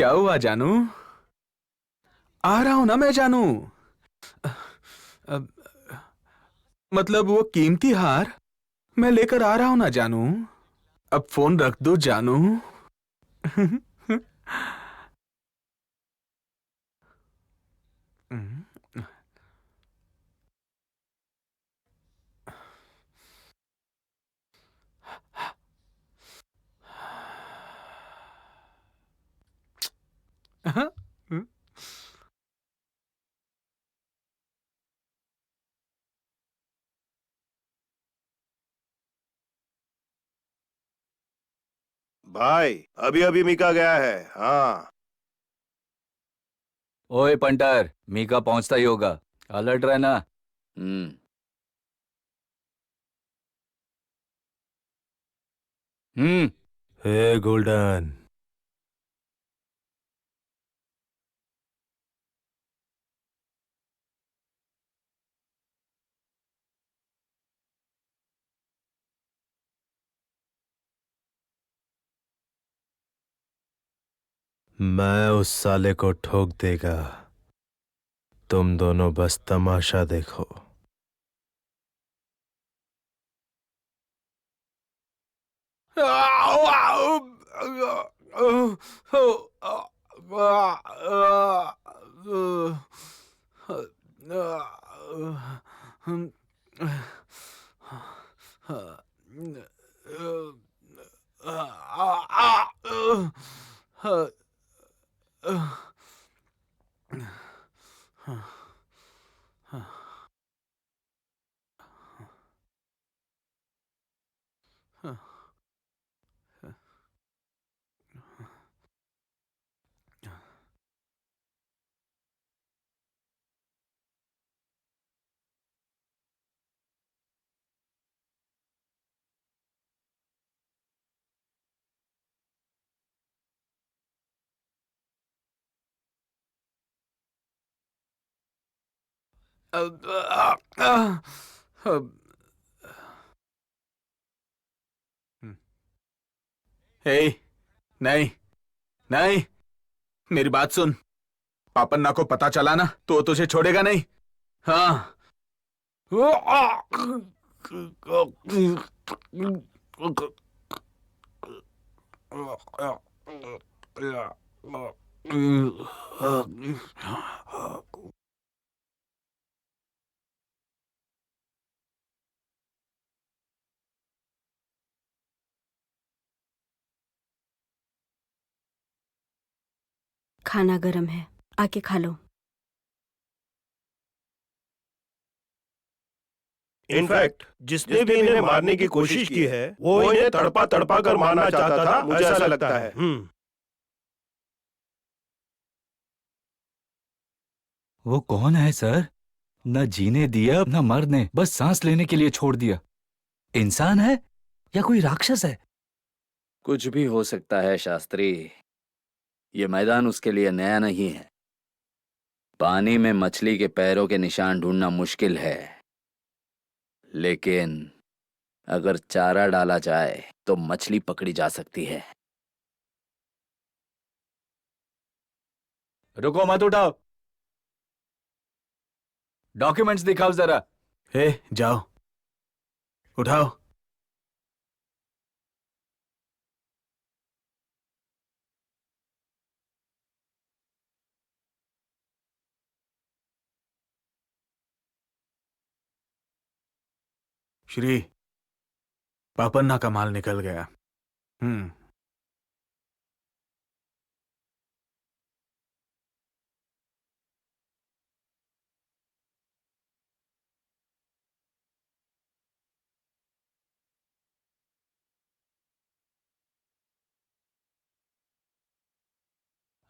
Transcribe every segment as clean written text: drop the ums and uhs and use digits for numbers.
क्या हुआ जानू? आ रहा हूं ना मैं जानू। अब मतलब वो कीमती हार मैं लेकर आ रहा हूं ना जानू। अब फोन रख दो जानू। भाई अभी अभी मीका गया है। हाँ। ओए पंटर, मीका पहुंचता ही होगा। अलर्ट रहना। हम्म। हे गोल्डन, मैं उस साले को ठोक देगा। तुम दोनों बस तमाशा देखो। हे, नहीं नहीं, मेरी बात सुन। पापन्ना को पता चला ना तो वो तुझे छोड़ेगा नहीं। हाँ। खाना गरम है, आके खा लो। इनफैक्ट जिसने भी इन्हें मारने की कोशिश की है वो इन्हें तड़पा तड़पा कर मारना चाहता था, मुझे ऐसा लगता है। वो कौन है सर? न जीने दिया न मरने, बस सांस लेने के लिए छोड़ दिया। इंसान है या कोई राक्षस है? कुछ भी हो सकता है शास्त्री। ये मैदान उसके लिए नया नहीं है। पानी में मछली के पैरों के निशान ढूंढना मुश्किल है, लेकिन अगर चारा डाला जाए तो मछली पकड़ी जा सकती है। रुको मत उठाओ। डॉक्यूमेंट्स दिखाओ जरा। हे, जाओ, उठाओ। श्री, पापन्ना का माल निकल गया।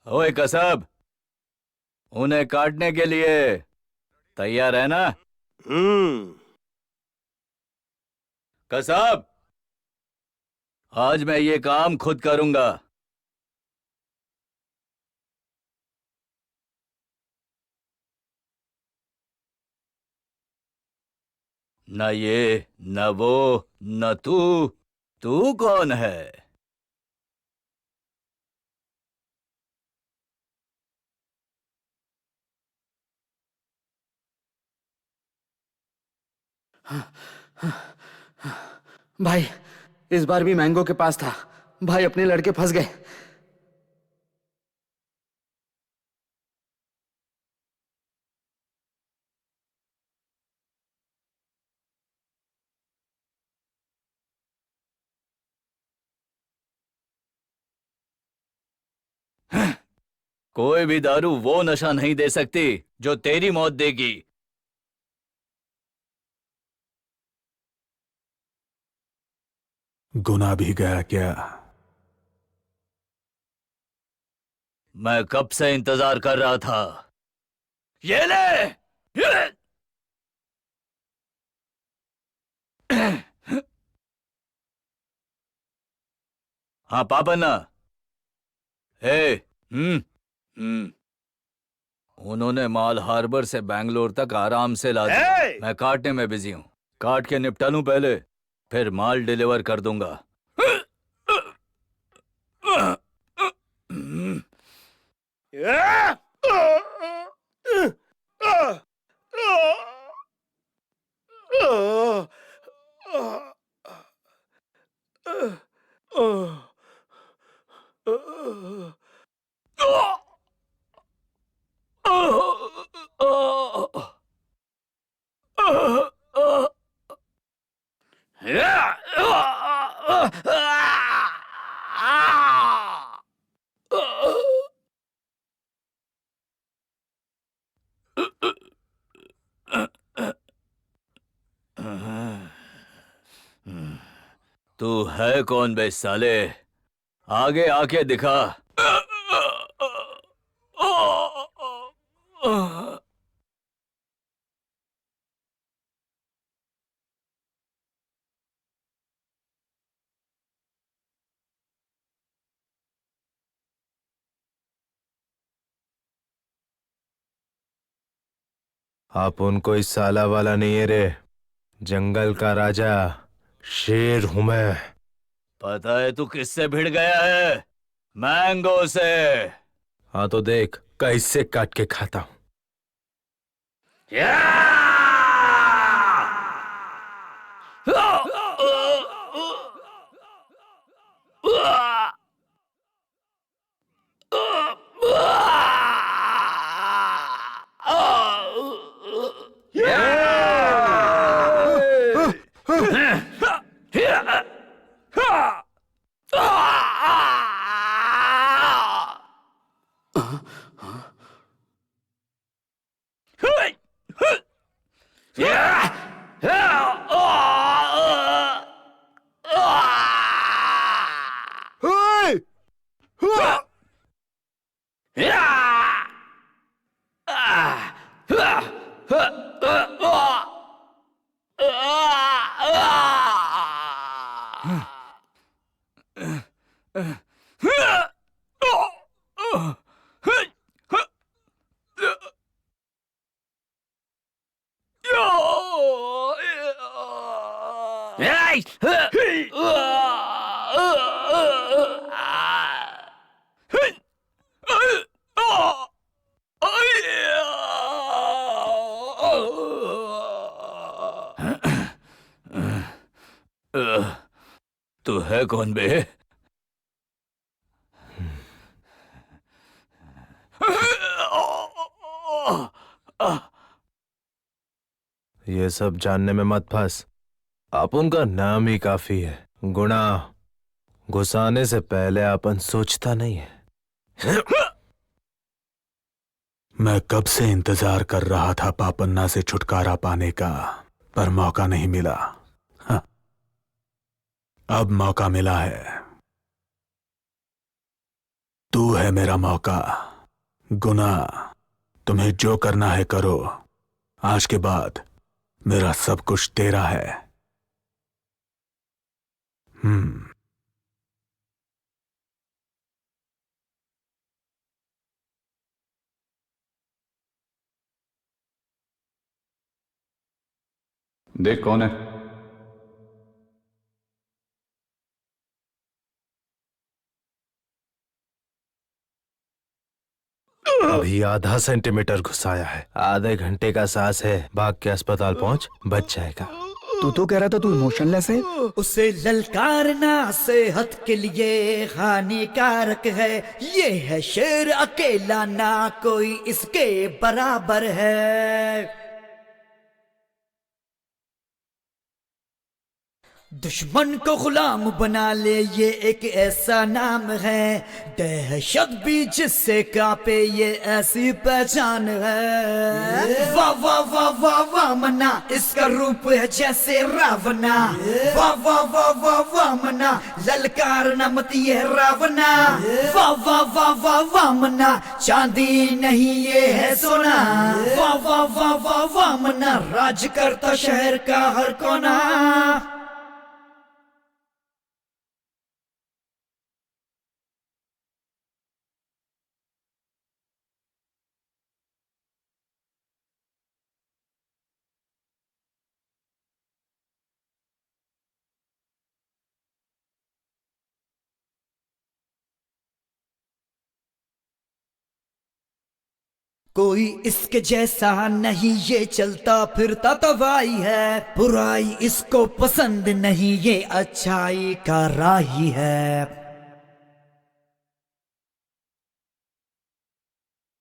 ओए कसब, उन्हें काटने के लिए तैयार है ना? हम्म। कसब, आज मैं ये काम खुद करूंगा। न ये, न वो, न तू। तू कौन है? भाई, इस बार भी मैंगो के पास था। भाई, अपने लड़के फंस गए। कोई भी दारू वो नशा नहीं दे सकती जो तेरी मौत देगी। गुना भी गया क्या? मैं कब से इंतजार कर रहा था। ये ले। ये! हाँ पापन्ना। हे। हम्म। उन्होंने माल हार्बर से बैंगलोर तक आराम से ला दिया। हे! मैं काटने में बिजी हूँ। काट के निपटा लूं पहले, फिर माल डिलीवर कर दूंगा। तू है कौन बे साले? आगे आके दिखा। आप उनको इस साला वाला नहीं है रे, जंगल का राजा शेर हूं मैं। पता है तू किससे भिड़ गया है? मैंगो से। हाँ तो देख कैसे काट के खाता हूं। तू है कौन बे? ये सब जानने में मत फंस। अपन का नाम ही काफी है। गुणा घुसाने से पहले अपन सोचता नहीं है। मैं कब से इंतजार कर रहा था पापन्ना से छुटकारा पाने का, पर मौका नहीं मिला। हाँ, अब मौका मिला है। तू है मेरा मौका। गुना, तुम्हें जो करना है करो। आज के बाद मेरा सब कुछ तेरा है। देख कौन है। अभी आधा सेंटीमीटर घुसाया है। आधे घंटे का सांस है, भाग के अस्पताल पहुंच, बच जाएगा। तू तो कह रहा था तू इमोशनलेस है। उसे ललकारना सेहत के लिए हानिकारक है। ये है शेर अकेला, ना कोई इसके बराबर है। दुश्मन को गुलाम बना ले, ये एक ऐसा नाम है। दहशत भी जिससे कांपे, ये ऐसी पहचान है। वाह वाह वाह वाह वाह मना, इसका रूप है जैसे रावना। वाह वाह वाह वाह वाह मना, ललकार न मत ये रावना। वाह वाह वाह वाह वाह मना, चांदी नहीं ये है सोना। वाह वाह वाह वाह वाह मना, राज करता शहर का हर कोना। कोई इसके जैसा नहीं, ये चलता फिरता तवाई है। बुराई इसको पसंद नहीं, ये अच्छाई का राही है।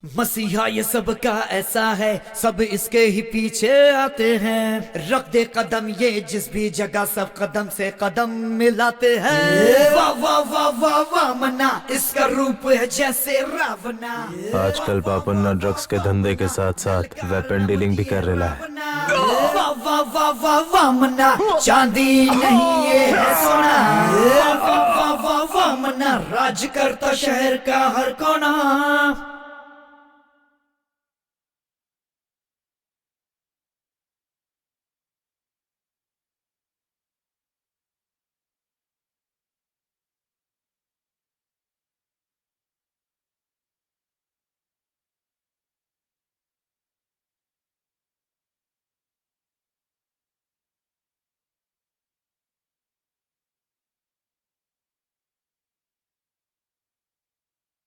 मसीहा ये सबका ऐसा है, सब इसके ही पीछे आते हैं। रख दे कदम ये जिस भी जगह, सब कदम से कदम मिलाते हैं। वाह वाह वाह वाह वाह मना, इसका रूप है जैसे रावना। आजकल पापन ना ड्रग्स के धंधे के साथ साथ वेपन डीलिंग भी कर रहा है। वाह वाह वाह वाह वाह मना, चांदी नहीं ये है सोना। वाह वाह वाह वाह वाह मना, राज करता शहर का हर कोना।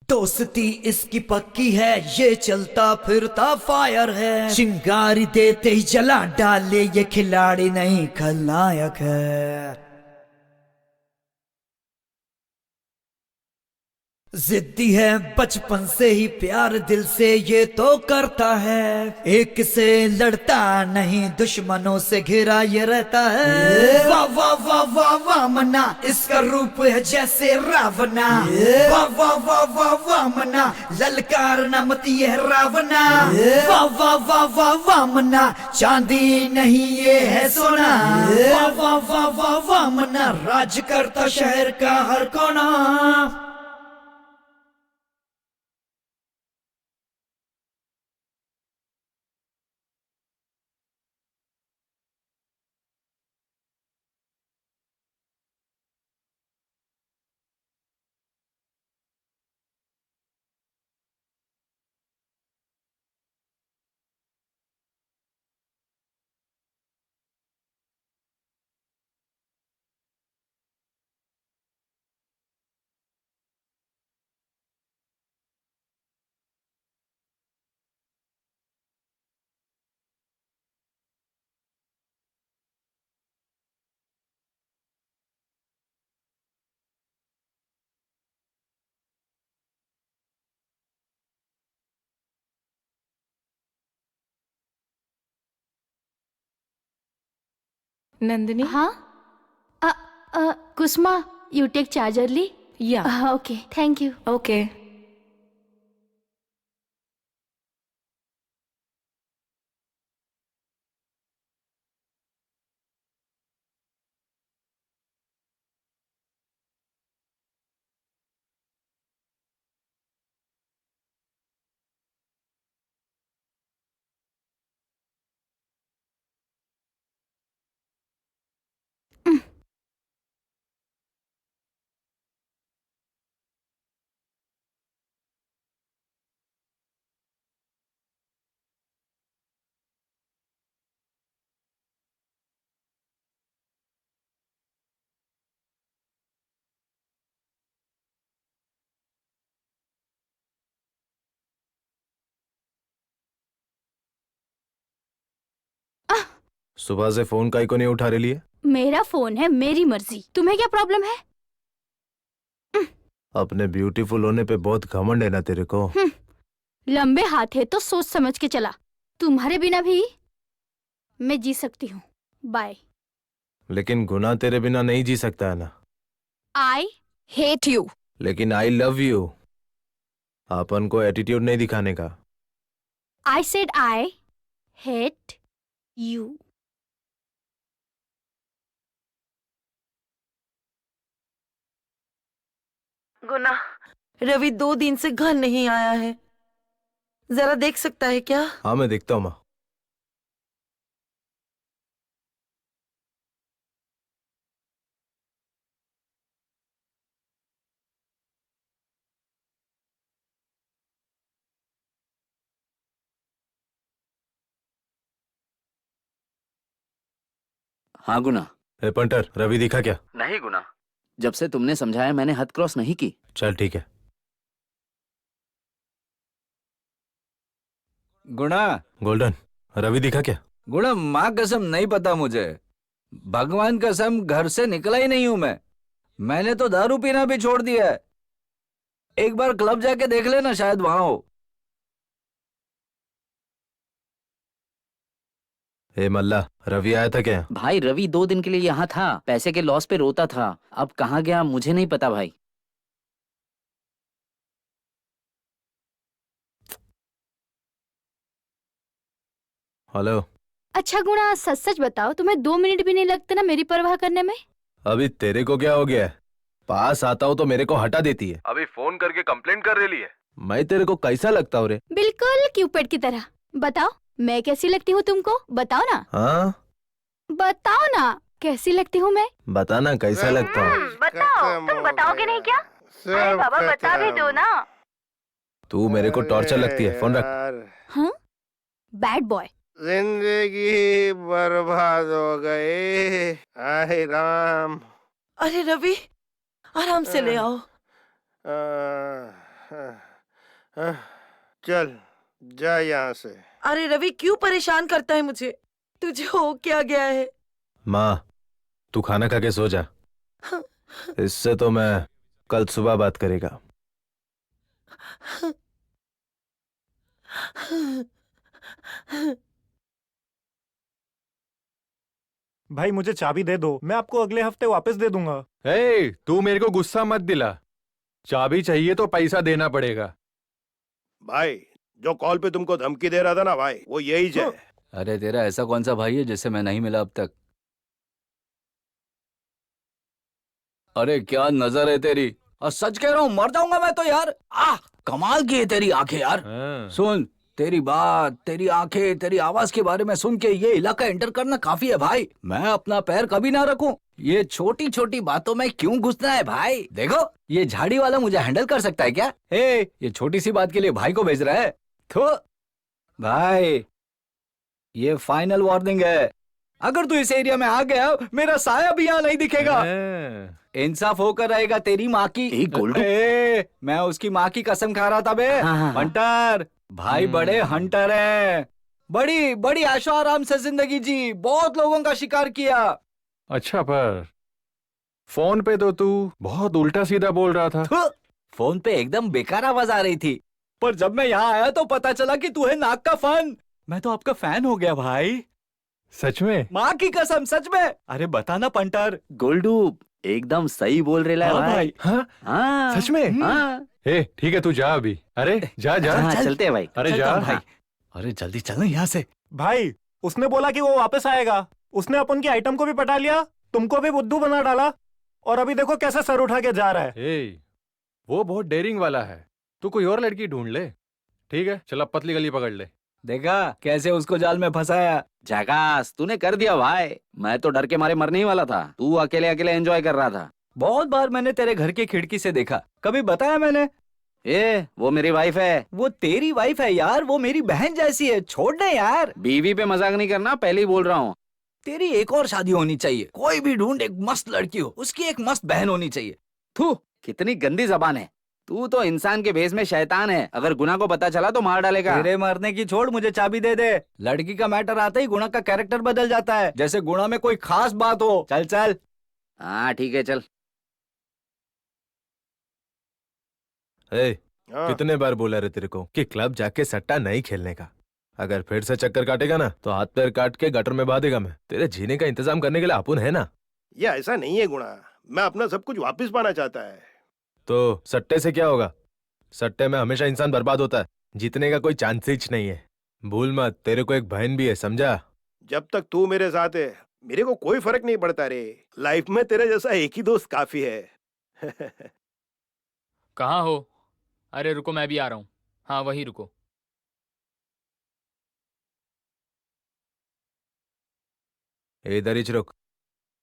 दोस्ती इसकी पक्की है, ये चलता फिरता फायर है। चिंगारी देते ही जला डाले, ये खिलाड़ी नहीं खलनायक है। जिद्दी है बचपन से ही, प्यार दिल से ये तो करता है। एक से लड़ता नहीं, दुश्मनों से घिरा ये रहता है। वाह वाह वाह वाह वाह मना, इसका रूप है जैसे रावना। वाह वाह वाह वाह वाह मना, ललकार न मत ये रावना। वाह वाह वाह वाह वाह मना, चांदी नहीं ये है सोना। वाह वाह वाह वाह वाह मना, राज करता शहर का हर कोना। नंदिनी, हाँ कुसुमा, यू टेक चार्जर ली। या ओके, थैंक यू। ओके। सुबह से फोन काहे को नहीं उठा रही है? मेरा फोन है, मेरी मर्जी, तुम्हें क्या प्रॉब्लम है? अपने ब्यूटीफुल होने पे बहुत घमंड है ना तेरे को? लंबे हाथ है तो सोच समझ के चला। तुम्हारे बिना भी मैं जी सकती हूँ। बाय। लेकिन गुना तेरे बिना नहीं जी सकता है ना। आई हेट यू। लेकिन आई लव यू। अपन को एटीट्यूड नहीं दिखाने का। I said I hate you. गुना, रवि 2 दिन से घर नहीं आया है, जरा देख सकता है क्या? हाँ मैं देखता हूँ माँ। हाँ गुना। ए पंटर, रवि दिखा क्या? नहीं गुना, जब से तुमने समझाया मैंने हद क्रॉस नहीं की। चल ठीक है। गुणा, गोल्डन, रवि दिखा क्या? गुणा माँ कसम नहीं पता मुझे। भगवान कसम घर से निकला ही नहीं हूं मैं। मैंने तो दारू पीना भी छोड़ दिया है। एक बार क्लब जाके देख लेना, शायद वहां हो। ए मल्ला, रवि आया था क्या? भाई रवि 2 दिन के लिए यहाँ था, पैसे के लॉस पे रोता था। अब कहाँ गया मुझे नहीं पता भाई। हेलो। अच्छा गुणा, सच सच बताओ, तुम्हें 2 मिनट भी नहीं लगते ना मेरी परवाह करने में? अभी तेरे को क्या हो गया है? पास आता हूँ तो मेरे को हटा देती है। अभी फोन करके कंप्लेंट कर रही है। मैं तेरे को कैसा लगता हूँ रे? बिल्कुल क्यूपिड की तरह। बताओ मैं कैसी लगती हूँ तुमको? बताओ ना। हाँ बताओ ना कैसी लगती हूँ मैं? बताना कैसा लगता हूँ। बताओ, तुम बताओगे नहीं क्या? अरे बाबा बता भी दो ना। तू मेरे को टॉर्चर लगती है। फोन रख। हाँ, बैड बॉय। जिंदगी बर्बाद हो गई। हाय राम। अरे रवि, आराम से ले आओ। चल जा यहाँ से। अरे रवि, क्यों परेशान करता है मुझे? तुझे हो क्या गया है? माँ, तू खाना खा के सो जा। इससे तो मैं कल सुबह बात करेगा। भाई मुझे चाबी दे दो, मैं आपको अगले हफ्ते वापस दे दूंगा। तू मेरे को गुस्सा मत दिला। चाबी चाहिए तो पैसा देना पड़ेगा। भाई जो कॉल पे तुमको धमकी दे रहा था ना भाई, वो यही है। अरे तेरा ऐसा कौन सा भाई है जिससे मैं नहीं मिला अब तक? अरे क्या नजर है तेरी। और सच कह रहा हूँ, मर जाऊंगा मैं तो यार। कमाल की है तेरी आंखें यार। सुन, तेरी बात, तेरी आंखें, तेरी आवाज के बारे में सुन के ये इलाका एंटर करना काफी है भाई। मैं अपना पैर कभी ना रखूं। ये छोटी छोटी बातों में क्यों घुसना है भाई? देखो ये झाड़ी वाला मुझे हैंडल कर सकता है क्या? ये छोटी सी बात के लिए भाई को भेज रहा है? तो भाई ये फाइनल वार्निंग है। अगर तू इस एरिया में आ गया, मेरा साया भी यहाँ नहीं दिखेगा। इंसाफ होकर रहेगा तेरी माँ की। मैं उसकी माँ की कसम खा रहा था बे। हंटर भाई बड़े हंटर हैं। बड़ी बड़ी आशा आराम से जिंदगी जी, बहुत लोगों का शिकार किया। अच्छा, पर फोन पे तो तू बहुत उल्टा सीधा बोल रहा था। फोन पे एकदम बेकार आवाज आ रही थी, पर जब मैं यहाँ आया तो पता चला कि तू है नाक का फन। मैं तो आपका फैन हो गया भाई। सच में? माँ की कसम, सच में। अरे बता ना पंटर। गोल्डू एकदम सही बोल रहे है भाई। हाँ? सच में? हाँ। ठीक है, तू जा अभी। अरे जा जा। चलते हैं भाई। अरे जा भाई। अरे जल्दी चल ना यहाँ से। भाई उसने बोला कि वो वापस आएगा। उसने अपन की आइटम को भी पटा लिया, तुमको भी बुद्धू बना डाला, और अभी देखो कैसे सर उठा के जा रहा है। वो बहुत डेयरिंग वाला है। तू कोई और लड़की ढूंढ ले। ठीक है, चल अब पतली गली पकड़ ले। देखा कैसे उसको जाल में फंसाया? झकास तूने कर दिया भाई। मैं तो डर के मारे मरने ही वाला था। तू अकेले अकेले एंजॉय कर रहा था। बहुत बार मैंने तेरे घर की खिड़की से देखा। कभी बताया मैंने? वो मेरी वाइफ है। वो तेरी वाइफ है यार, वो मेरी बहन जैसी है। छोड़ दे यार। बीवी पे मजाक नहीं करना, पहले ही बोल रहा हूँ। तेरी एक और शादी होनी चाहिए। कोई भी ढूंढ, एक मस्त लड़की हो, उसकी एक मस्त बहन होनी चाहिए। थू, कितनी गंदी जबान है। तू तो इंसान के भेष में शैतान है। अगर गुना को पता चला तो मार डालेगा। तेरे मरने की छोड़, मुझे चाबी दे दे। लड़की का मैटर आता ही गुणा का कैरेक्टर बदल जाता है, जैसे गुणा में कोई खास बात हो। चल चल। हाँ ठीक है चल। ए, हाँ। कितने बार बोला रे तेरे को कि क्लब जाके सट्टा नहीं खेलने का। अगर फिर से चक्कर काटेगा ना तो हाथ पैर काट के गटर में बहा देगा मैं। तेरे जीने का इंतजाम करने के लिए अपुन है ना। ये ऐसा नहीं है गुणा, मैं अपना सब कुछ वापस पाना चाहता है। तो सट्टे से क्या होगा? सट्टे में हमेशा इंसान बर्बाद होता है, जीतने का कोई चांस ही नहीं है। भूल मत, तेरे को एक बहन भी है, समझा? जब तक तू मेरे साथ है मेरे को कोई फर्क नहीं पड़ता रे। लाइफ में तेरे जैसा एक ही दोस्त काफी है। कहाँ हो? अरे रुको, मैं भी आ रहा हूँ। हाँ वही रुको। इधर ही रुक,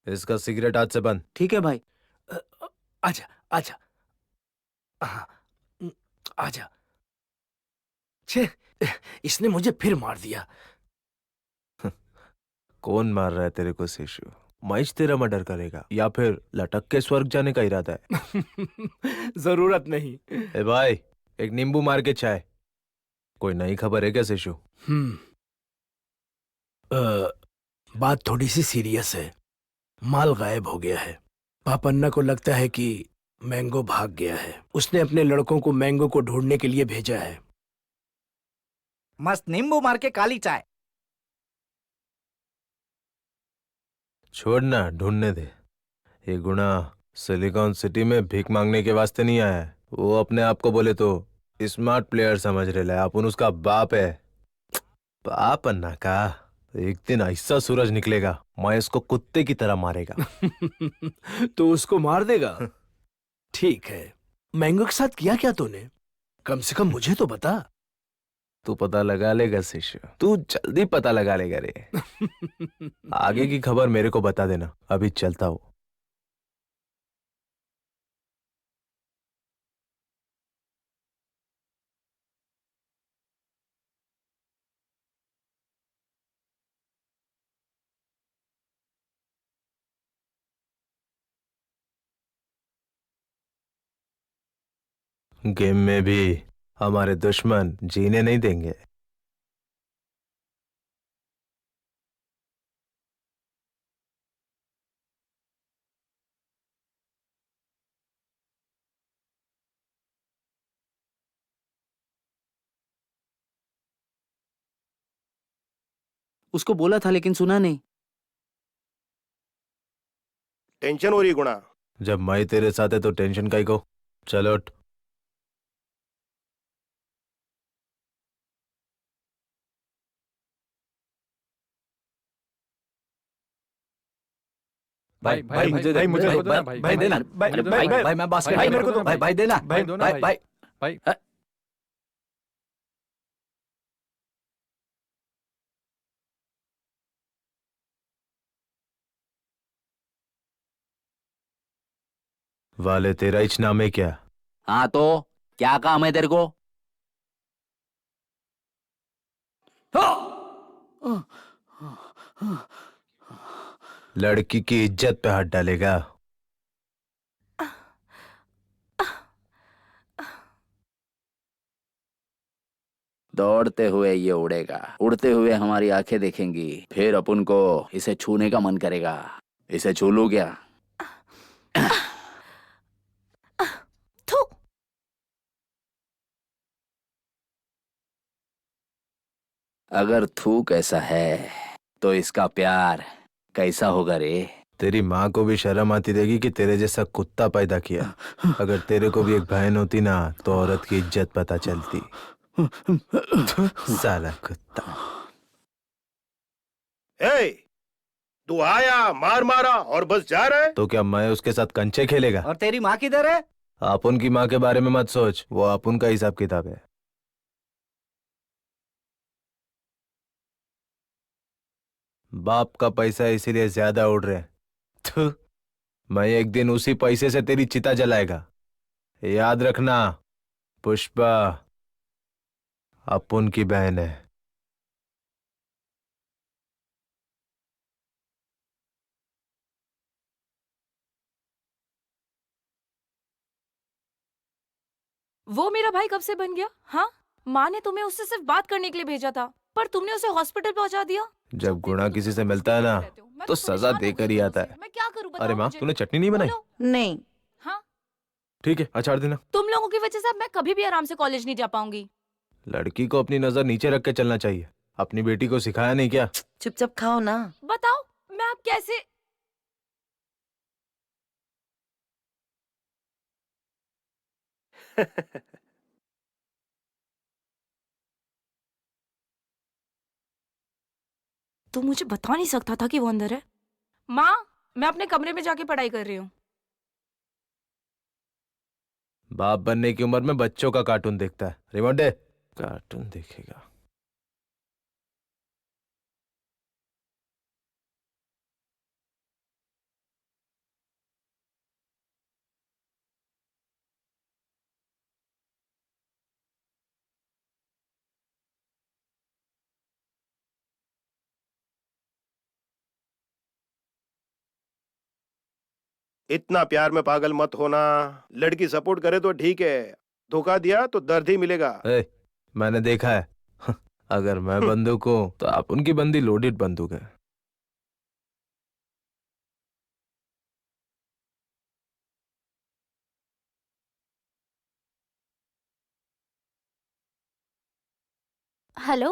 इसका सिगरेट हाथ से बंद। ठीक है भाई। आजा आजा, हाँ, आजा। छे, इसने मुझे फिर मार दिया। कौन मार रहा है तेरे को शिशु? महेश तेरा मर्डर करेगा या फिर लटक के स्वर्ग जाने का इरादा है? जरूरत नहीं। ए भाई, एक नींबू मार के चाय। कोई नई खबर है क्या शिशु? बात थोड़ी सी सीरियस है। माल गायब हो गया है। पापन्ना को लगता है कि मैंगो भाग गया है। उसने अपने लड़कों को मैंगो को ढूंढने के लिए भेजा है। मस्त नींबू मार के काली चाय। छोड़ना, ढूंढने दे। ये गुणा सिलिकॉन सिटी में भीख मांगने के वास्ते नहीं आया है। वो अपने आप को बोले तो स्मार्ट प्लेयर समझ रहे है। अपन उसका बाप है। बाप अन्ना का एक दिन ऐसा सूरज निकलेगा, मैं इसको कुत्ते की तरह मारेगा। तो उसको मार देगा? ठीक है। मैंगो के साथ किया क्या तूने? कम से कम मुझे तो बता। तू पता लगा लेगा शिशु, तू जल्दी पता लगा लेगा रे। आगे की खबर मेरे को बता देना, अभी चलता हूँ। गेम में भी हमारे दुश्मन जीने नहीं देंगे। उसको बोला था लेकिन सुना नहीं। टेंशन हो रही गुणा। जब मैं तेरे साथ है तो टेंशन काहे को? चलो उठ। भाई भाई, मुझे दे, भाई, मुझे भाई, दो ना, भाई, भाई, भाई देना। भाई, भाई, भाई, भाई, भाई, भाई, मैं बास्केट भाई, मेरे को दो। भाई, भाई देना। भाई दो ना, भाई, भाई। भाई, भाई वाले तेरा इच नाम है क्या? हाँ तो क्या काम है तेरे को? लड़की की इज्जत पे हाथ डालेगा? दौड़ते हुए ये उड़ेगा, उड़ते हुए हमारी आंखें देखेंगी, फिर अपन को इसे छूने का मन करेगा। इसे छू लूं क्या? थू। अगर थूक ऐसा है तो इसका प्यार कैसा होगा रे? तेरी माँ को भी शर्म आती रहेगी कि तेरे जैसा कुत्ता पैदा किया। अगर तेरे को भी एक बहन होती ना तो औरत की इज्जत पता चलती। साला कुत्ता। ए, तू आया, मार मारा और बस जा रहा है। तो क्या मैं उसके साथ कंचे खेलेगा? और तेरी माँ किधर है? आप उनकी माँ के बारे में मत सोच, वो आप उनका हिसाब किताब है। बाप का पैसा है इसीलिए ज्यादा उड़ रहे। थू, मैं एक दिन उसी पैसे से तेरी चिता जलाएगा, याद रखना। पुष्पा अपुन की बहन है। वो मेरा भाई कब से बन गया? हाँ, माँ ने तुम्हें उससे सिर्फ बात करने के लिए भेजा था, पर तुमने उसे हॉस्पिटल पहुंचा दिया। जब गुणा किसी से मिलता है ना तो सजा देकर ही आता है। मैं क्या करूँ अरे माँ, तूने चटनी नहीं बनाई? नहीं। हाँ, ठीक है, अचार देना। तुम लोगों की वजह से अब मैं कभी भी आराम से कॉलेज नहीं जा पाऊंगी। लड़की को अपनी नजर नीचे रख के चलना चाहिए। अपनी बेटी को सिखाया नहीं क्या? चुपचाप खाओ ना। बताओ मैं अब कैसे? तू मुझे बता नहीं सकता था कि वो अंदर है? माँ, मैं अपने कमरे में जाके पढ़ाई कर रही हूँ। बाप बनने की उम्र में बच्चों का कार्टून देखता है। रिमोट दे। कार्टून देखेगा। इतना प्यार में पागल मत होना। लड़की सपोर्ट करे तो ठीक है, धोखा दिया तो दर्द ही मिलेगा। मैंने देखा है। अगर मैं बंदूक हूं तो आप उनकी बंदी लोडेड बंदूक है। हेलो,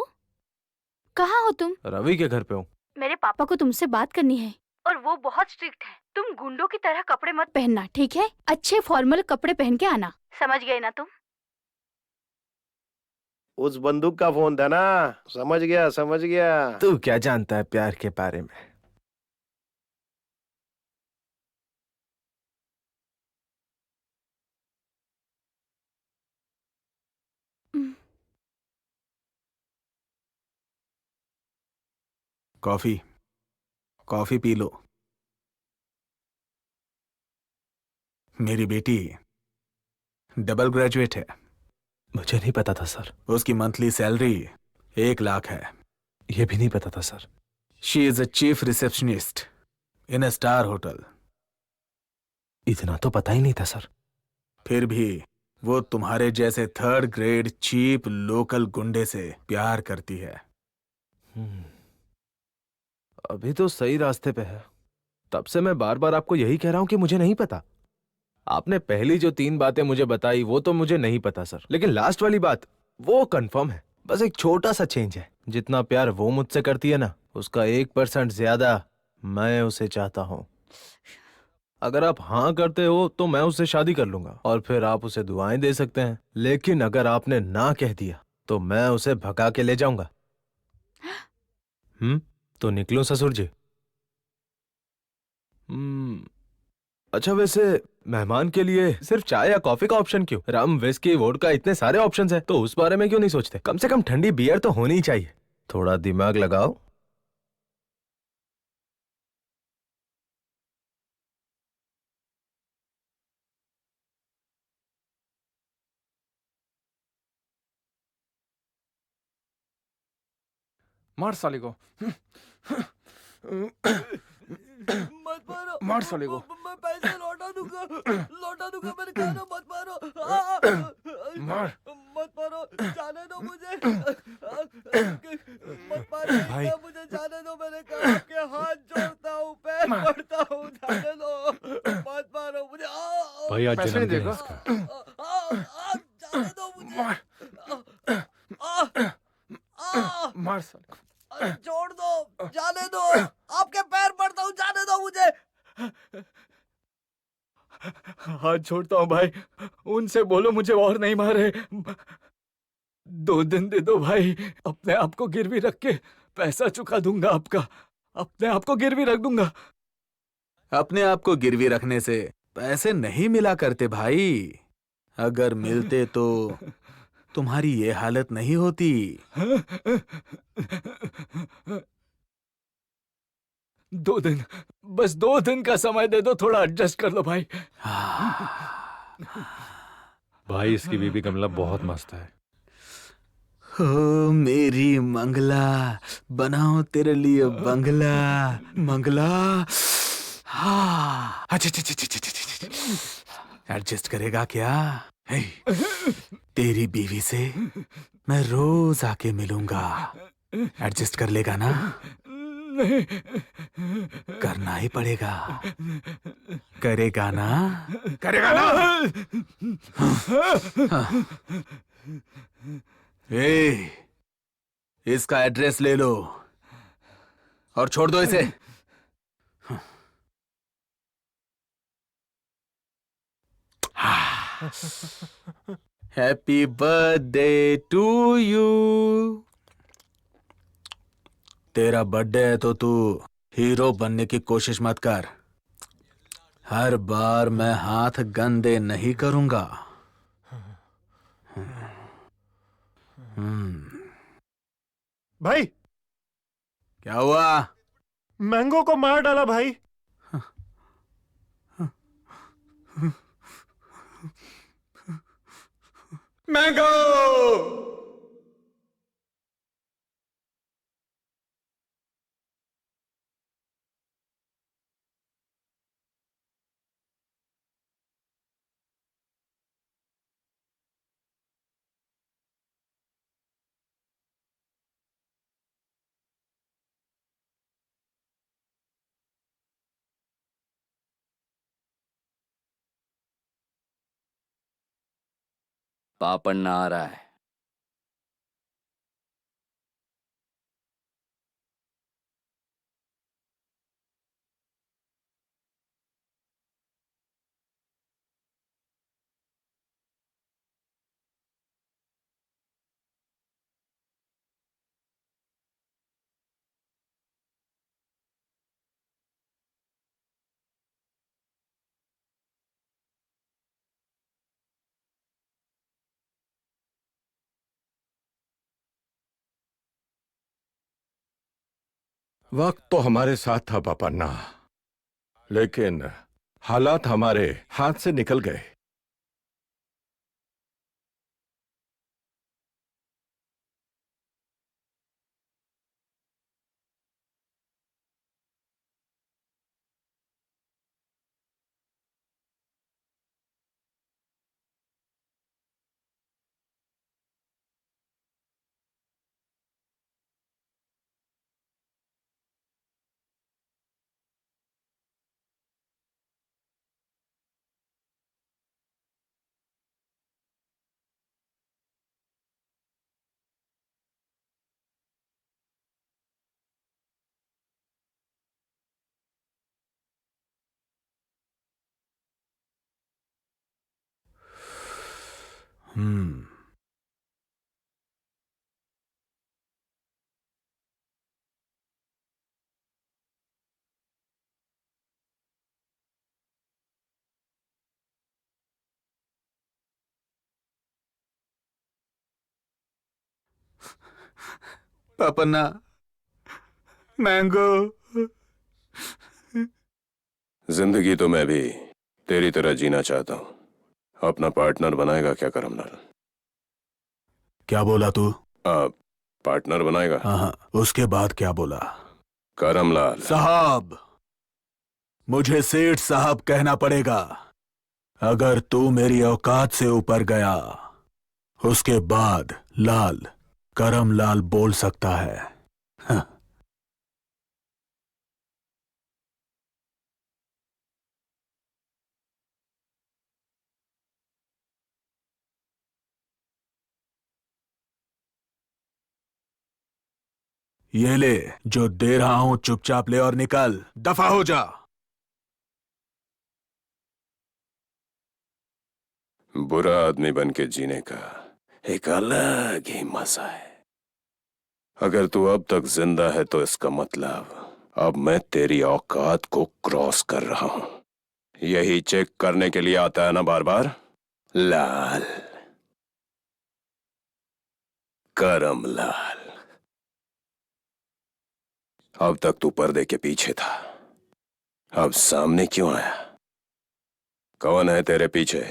कहाँ हो तुम? रवि के घर पे हूँ। मेरे पापा को तुमसे बात करनी है और वो बहुत स्ट्रिक्ट है। तुम गुंडों की तरह कपड़े मत पहनना, ठीक है? अच्छे फॉर्मल कपड़े पहन के आना, समझ गए ना तुम? उस बंदूक का फोन था ना। समझ गया समझ गया। तू क्या जानता है प्यार के बारे में? Coffee coffee P low. मेरी बेटी डबल ग्रेजुएट है। मुझे नहीं पता था सर। उसकी मंथली सैलरी 1 लाख है। ये भी नहीं पता था sir. She is a chief receptionist in a star hotel. इतना तो पता ही नहीं था सर। फिर भी वो तुम्हारे जैसे 3rd ग्रेड चीप लोकल गुंडे से प्यार करती है। अभी तो सही रास्ते पे है। तब से मैं बार बार आपको यही कह रहा हूं कि मुझे नहीं पता। आपने पहली जो 3 बातें मुझे बताई वो तो मुझे नहीं पता सर, लेकिन लास्ट वाली बात वो कंफर्म है। बस एक छोटा सा चेंज है। जितना प्यार वो मुझसे करती है ना, उसका 1% ज्यादा मैं उसे चाहता हूं। अगर आप हाँ करते हो तो मैं उससे शादी कर लूंगा और फिर आप उसे दुआएं दे सकते हैं। लेकिन अगर आपने ना कह दिया तो मैं उसे भगा के ले जाऊंगा। तो निकलो ससुर जी। अच्छा, वैसे मेहमान के लिए सिर्फ चाय या कॉफी का ऑप्शन क्यों? रम, विस्की, वोडका, इतने सारे ऑप्शंस हैं, तो उस बारे में क्यों नहीं सोचते? कम से कम ठंडी बियर तो होनी ही चाहिए। थोड़ा दिमाग लगाओ। मार साले को। मत मारो, मार साले को। मैं पैसे लौटा दूंगा मैंने कहा ना, मत मारो। मार। मत मारो, जाने दो मुझे। मत मारो भाई। मुझे जाने दो, मैंने कहा आपके हाथ जोड़ता हूँ, पैर पड़ता हूँ, जाने दो। मत मारो मुझे। भाई आज पैसे जन्मदिन है देगा? इसका। जाने दो मुझे। मार साले को। अरे छोड़ दो, जाने दो, आपके पैर पड़ता हूँ, जाने दो मुझे। हाथ छोड़ता हूँ भाई, उनसे बोलो मुझे और नहीं मारे। 2 दिन दे दो भाई, अपने आप को गिरवी रख के पैसा चुका दूंगा आपका। अपने आप को गिरवी रख दूंगा। अपने आप को गिरवी रखने से पैसे नहीं मिला करते भाई। अगर मिलते तो तुम्हारी ये हालत नहीं होती। 2 दिन, बस 2 दिन का समय दे दो, थोड़ा एडजस्ट कर लो भाई। भाई इसकी बीबी कमला बहुत मस्त है। हो मेरी मंगला, बनाओ तेरे लिए बंगला। मंगला। हाँ, अच्छा एडजस्ट करेगा क्या? हे, तेरी बीवी से मैं रोज आके मिलूंगा। एडजस्ट कर लेगा ना? नहीं। करना ही पड़ेगा। करेगा ना? करेगा ना? ए, इसका एड्रेस ले लो और छोड़ दो इसे। Happy birthday to you. तेरा बर्थडे है तो तू हीरो बनने की कोशिश मत कर। हर बार मैं हाथ गंदे नहीं करूंगा। भाई क्या हुआ? मैंगो को मार डाला भाई। मैंगो! पापड़ आ रहा है। वक्त तो हमारे साथ था पापन्ना, लेकिन हालात हमारे हाथ से निकल गए। पापन्ना, मैंगो। जिंदगी तो मैं भी तेरी तरह जीना चाहता हूं। अपना पार्टनर बनाएगा क्या करमलाल? क्या बोला तू? पार्टनर बनाएगा? हाँ, उसके बाद क्या बोला? करमलाल साहब, मुझे सेठ साहब कहना पड़ेगा। अगर तू मेरी औकात से ऊपर गया, उसके बाद लाल करमलाल बोल सकता है। हाँ। ये ले, जो दे रहा हूं चुपचाप ले और निकल। दफा हो जा। बुरा आदमी बन के जीने का एक अलग ही मजा है। अगर तू अब तक जिंदा है तो इसका मतलब अब मैं तेरी औकात को क्रॉस कर रहा हूं। यही चेक करने के लिए आता है ना बार बार? लाल, करमलाल। अब तक तू पर्दे के पीछे था, अब सामने क्यों आया? कौन है तेरे पीछे?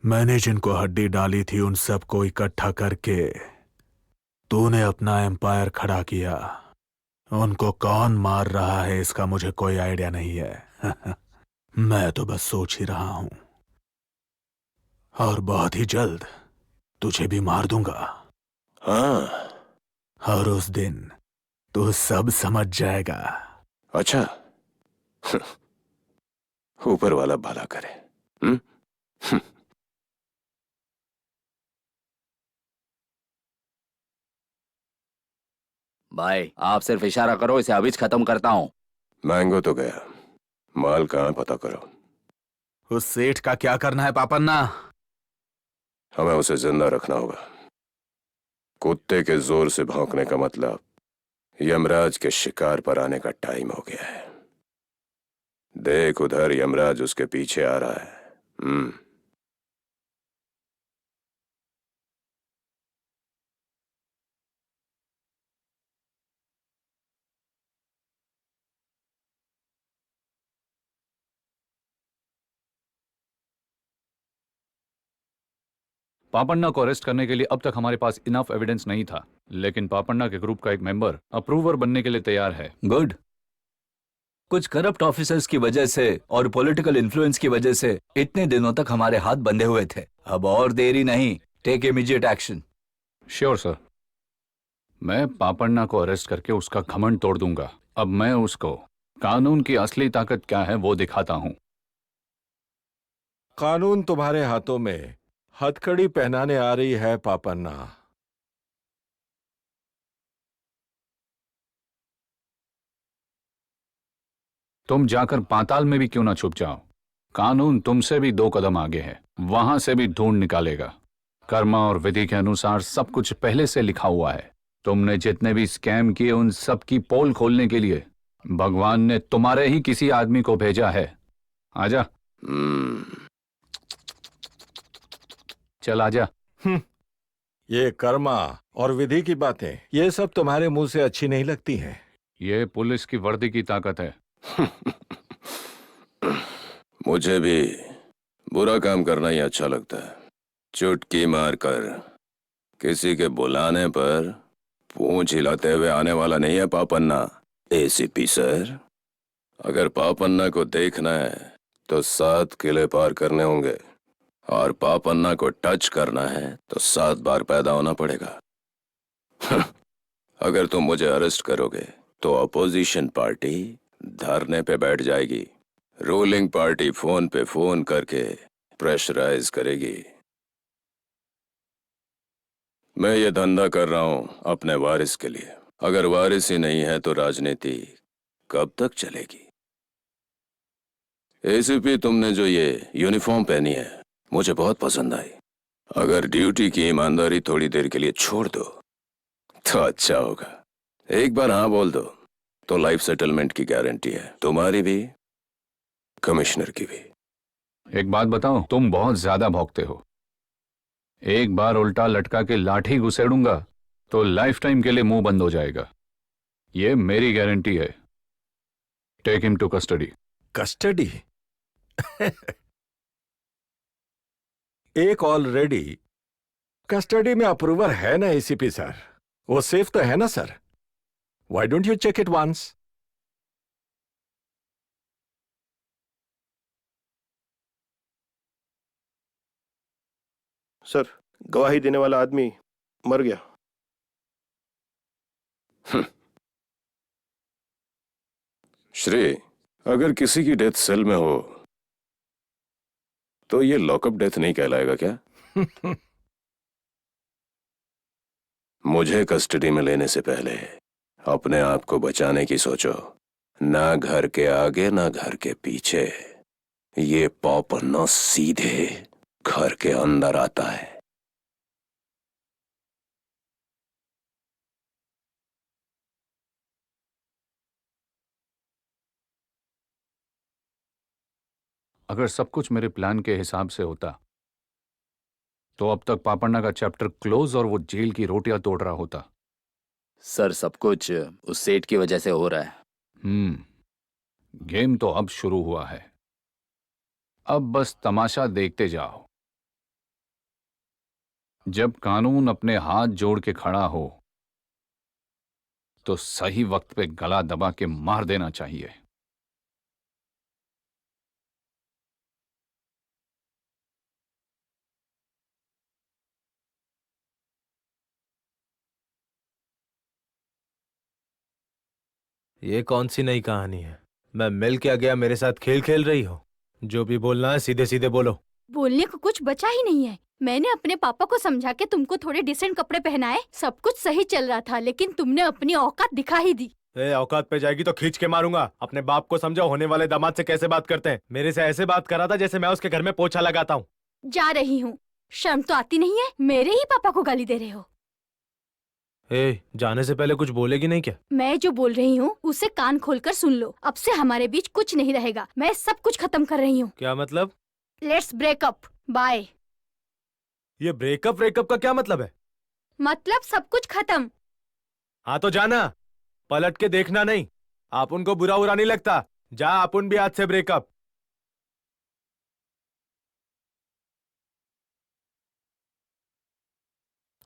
मैंने जिनको हड्डी डाली थी उन सबको इकट्ठा करके तूने अपना एम्पायर खड़ा किया। उनको कौन मार रहा है इसका मुझे कोई आइडिया नहीं है। मैं तो बस सोच ही रहा हूं। और बहुत ही जल्द तुझे भी मार दूंगा। हाँ, और उस दिन तू सब समझ जाएगा। अच्छा। ऊपर वाला भला करे। हम्म? भाई आप सिर्फ इशारा करो, इसे अभी खत्म करता हूँ। मैंगो तो गया, माल कहाँ पता करो। उस सेठ का क्या करना है पापन्ना? हमें उसे जिंदा रखना होगा। कुत्ते के जोर से भौंकने का मतलब यमराज के शिकार पर आने का टाइम हो गया है। देख उधर यमराज उसके पीछे आ रहा है। पापन्ना को अरेस्ट करने के लिए अब तक हमारे पास इनफ एविडेंस नहीं था, लेकिन पापन्ना के ग्रुप का एक मेंबर अप्रूवर बनने के लिए तैयार है। गुड। कुछ करप्ट ऑफिसर्स की वजह से और पॉलिटिकल इन्फ्लुएंस की वजह से इतने दिनों तक हमारे हाथ बंधे हुए थे। अब और देरी नहीं, take immediate action. Sure sir. मैं पापन्ना को अरेस्ट करके उसका घमंड तोड़ दूंगा। अब मैं उसको कानून की असली ताकत क्या है वो दिखाता हूं। कानून तुम्हारे हाथों में हथकड़ी पहनाने आ रही है पापन्ना। तुम जाकर पाताल में भी क्यों ना छुप जाओ, कानून तुमसे भी 2 कदम आगे है, वहां से भी ढूंढ निकालेगा। कर्मा और विधि के अनुसार सब कुछ पहले से लिखा हुआ है। तुमने जितने भी स्कैम किए उन सब की पोल खोलने के लिए भगवान ने तुम्हारे ही किसी आदमी को भेजा है। आजा। चल आजा। ये कर्मा और विधि की बातें, ये सब तुम्हारे मुंह से अच्छी नहीं लगती हैं। ये पुलिस की वर्दी की ताकत है। मुझे भी बुरा काम करना ही अच्छा लगता है। चुटकी मारकर किसी के बुलाने पर पूंछ हिलाते हुए आने वाला नहीं है पापन्ना। एसीपी सर, अगर पापन्ना को देखना है तो 7 किले पार करने होंगे, और पापन्ना को टच करना है तो 7 बार पैदा होना पड़ेगा। अगर तुम मुझे अरेस्ट करोगे तो अपोजिशन पार्टी धरने पे बैठ जाएगी, रूलिंग पार्टी फोन पे फोन करके प्रेशराइज करेगी। मैं ये धंधा कर रहा हूं अपने वारिस के लिए। अगर वारिस ही नहीं है तो राजनीति कब तक चलेगी? एसीपी, तुमने जो ये यूनिफॉर्म पहनी है मुझे बहुत पसंद आई। अगर ड्यूटी की ईमानदारी थोड़ी देर के लिए छोड़ दो तो अच्छा होगा। एक बार हाँ बोल दो तो लाइफ सेटलमेंट की गारंटी है, तुम्हारी भी, कमिश्नर की भी। एक बात बताओ, तुम बहुत ज्यादा भौंकते हो। एक बार उल्टा लटका के लाठी घुसेड़ूंगा तो लाइफ टाइम के लिए मुंह बंद हो जाएगा। ये मेरी गारंटी है। Take him to custody. Custody? एक ऑलरेडी कस्टडी में अप्रूवर है ना एसीपी सर, वो सेफ तो है ना sir? Why don't you check it once? Sir, गवाही देने वाला आदमी मर गया। श्री, अगर किसी की डेथ सेल में हो तो ये लॉकअप डेथ नहीं कहलाएगा क्या? मुझे कस्टडी में लेने से पहले अपने आप को बचाने की सोचो। ना घर के आगे ना घर के पीछे। ये पापन्ना सीधे घर के अंदर आता है। अगर सब कुछ मेरे प्लान के हिसाब से होता तो अब तक पापन्ना का चैप्टर क्लोज और वो जेल की रोटियां तोड़ रहा होता। सर, सब कुछ उस सेठ की वजह से हो रहा है। गेम तो अब शुरू हुआ है। अब बस तमाशा देखते जाओ। जब कानून अपने हाथ जोड़ के खड़ा हो तो सही वक्त पे गला दबा के मार देना चाहिए। ये कौन सी नई कहानी है? मैं मिल के आ गया, मेरे साथ खेल खेल रही हो? जो भी बोलना है सीधे सीधे बोलो। बोलने को कुछ बचा ही नहीं है। मैंने अपने पापा को समझा के तुमको थोड़े डिसेंट कपड़े पहनाए, सब कुछ सही चल रहा था, लेकिन तुमने अपनी औकात दिखा ही दी। औकात पे जाएगी तो खींच के मारूंगा। अपने बाप को समझो, होने वाले दामाद से कैसे बात करते हैं। मेरे से ऐसे बात करा था जैसे मैं उसके घर में पोछा लगाता हूँ। जा रही हूँ। शर्म तो आती नहीं है? मेरे ही पापा को गाली दे रहे हो। जाने से पहले कुछ बोलेगी नहीं क्या? मैं जो बोल रही हूँ उसे कान खोलकर सुन लो। अब से हमारे बीच कुछ नहीं रहेगा। मैं सब कुछ खत्म कर रही हूँ। क्या मतलब? Let's breakup, bye. ये ब्रेकअप का क्या मतलब है? मतलब सब कुछ खत्म। हाँ तो जाना, पलट के देखना नहीं। आप उनको बुरा नहीं लगता, जा अपन भी आज से ब्रेकअप।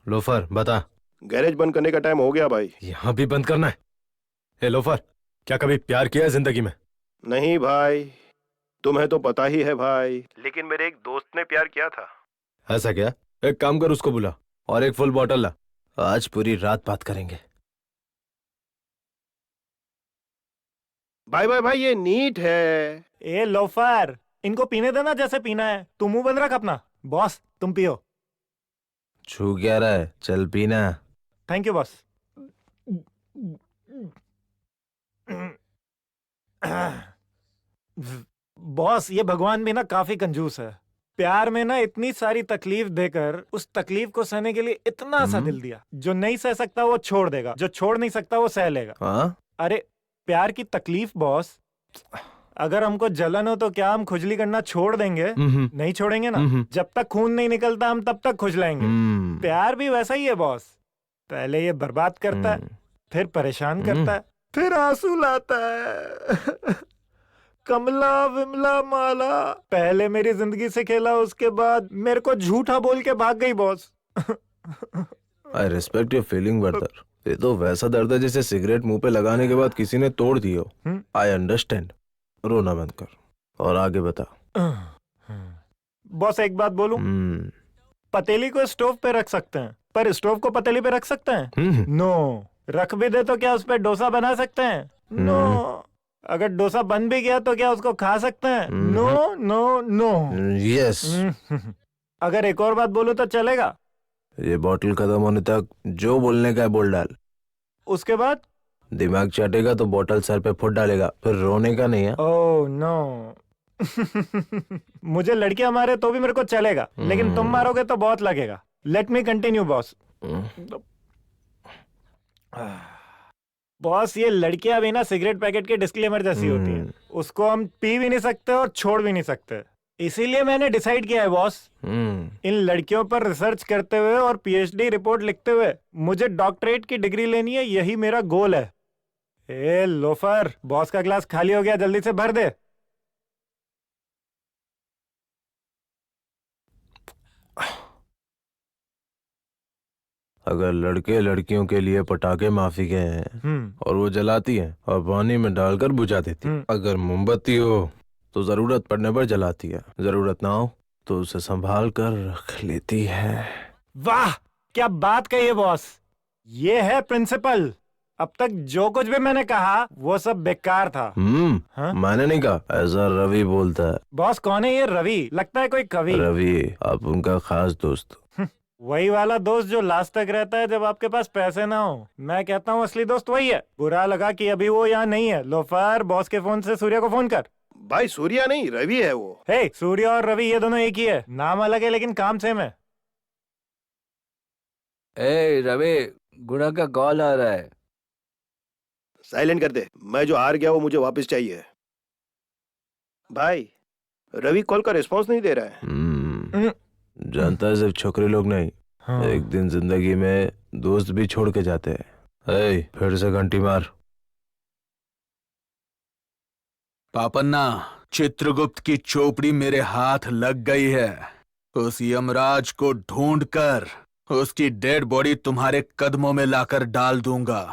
लोफर बता। गैरेज बंद करने का टाइम हो गया भाई। यहाँ भी बंद करना है? ए लोफर, क्या कभी प्यार किया है जिंदगी में? नहीं भाई, तुम्हें तो पता ही है भाई, लेकिन मेरे एक दोस्त ने प्यार किया था। ऐसा क्या? एक काम कर, उसको बुला और एक फुल बॉटल ला। आज पूरी रात बात करेंगे। भाई भाई भाई, ये नीट है। ए लोफर, इनको पीने देना जैसे पीना है। तू मुंह बंद रख अपना। बॉस तुम पियो। छू क्या रहा है? चल पीना। Thank you boss. बॉस, ये भगवान भी ना काफी कंजूस है। प्यार में ना इतनी सारी तकलीफ देकर उस तकलीफ को सहने के लिए इतना सा दिल दिया। जो नहीं सह सकता वो छोड़ देगा, जो छोड़ नहीं सकता वो सह लेगा। हाँ? अरे प्यार की तकलीफ बॉस। अगर हमको जलन हो तो क्या हम खुजली करना छोड़ देंगे? नहीं छोड़ेंगे ना। जब तक खून नहीं निकलता हम तब तक खुजलाएंगे। प्यार भी वैसा ही है बॉस। पहले ये बर्बाद करता है, फिर परेशान करता है, फिर आंसू लाता है। कमला विमला माला पहले मेरी जिंदगी से खेला, उसके बाद मेरे को झूठा बोल के भाग गई boss. I respect your feeling brother. ये तो वैसा दर्द है जैसे सिगरेट मुंह पे लगाने के बाद किसी ने तोड़ दी हो। I understand. रोना बंद कर और आगे बता। बॉस एक बात बोलूं? पतीली को स्टोव पे रख सकते हैं, पर स्टोव को पतीली पे रख सकते हैं? नो। रख भी दे तो क्या उस पे डोसा बना सकते हैं? नो। अगर डोसा बन भी गया तो क्या उसको खा सकते हैं? No no no. यस। अगर एक और बात बोलूं तो चलेगा? ये बॉटल खत्म होने तक जो बोलने का है बोल डाल। उसके बाद दिमाग चाटेगा तो बॉटल सर पे फुट डालेगा, फिर रोने का नहीं है। Oh no. मुझे लड़कियां मारे तो भी मेरे को चलेगा, लेकिन तुम मारोगे तो बहुत लगेगा। Let me continue boss. Boss, ये लड़कियां भी ना सिगरेट पैकेट के डिस्क्लेमर जैसी होती हैं। उसको हम पी भी नहीं सकते और छोड़ भी नहीं सकते। इसीलिए मैंने डिसाइड किया है बॉस, इन लड़कियों पर रिसर्च करते हुए और पीएचडी रिपोर्ट लिखते हुए मुझे डॉक्टरेट की डिग्री लेनी है। यही मेरा गोल है। ए लोफर, बॉस का ग्लास खाली हो गया, जल्दी से भर दे। अगर लड़के लड़कियों के लिए पटाखे माफी के हैं और वो जलाती हैं और पानी में डालकर बुझा देती, अगर मोमबत्ती हो तो जरूरत पड़ने पर जलाती है, जरूरत ना हो तो उसे संभाल कर रख लेती है। वाह, क्या बात कही है बॉस। ये है प्रिंसिपल। अब तक जो कुछ भी मैंने कहा वो सब बेकार था। मैंने नहीं कहा, ऐसा रवि बोलता है। बॉस कौन है ये रवि? लगता है कोई कवि। रवि, आप उनका खास दोस्त। वही वाला दोस्त जो लास्ट तक रहता है जब आपके पास पैसे ना हो। मैं कहता हूँ असली दोस्त वही है। बुरा लगा कि अभी वो यहाँ नहीं है। लोफर, बॉस के फोन से सूर्या को फोन कर। भाई सूर्या नहीं, रवि है वो। हे, सूर्या और रवि ये दोनों एक ही है। नाम अलग है लेकिन काम सेम है। ए रवि, गुड़ा का कॉल आ रहा है। साइलेंट कर दे। मैं जो हार गया वो मुझे वापस चाहिए। भाई, रवि कॉल का रिस्पांस नहीं दे रहा है। जानता है सिर्फ छोकरे लोग नहीं, एक दिन जिंदगी में दोस्त भी छोड़ के जाते हैं। फिर से घंटी मार। पापन्ना, चित्रगुप्त की चोपड़ी मेरे हाथ लग गई है। उस यमराज को ढूंढकर उसकी डेड बॉडी तुम्हारे कदमों में लाकर डाल दूंगा।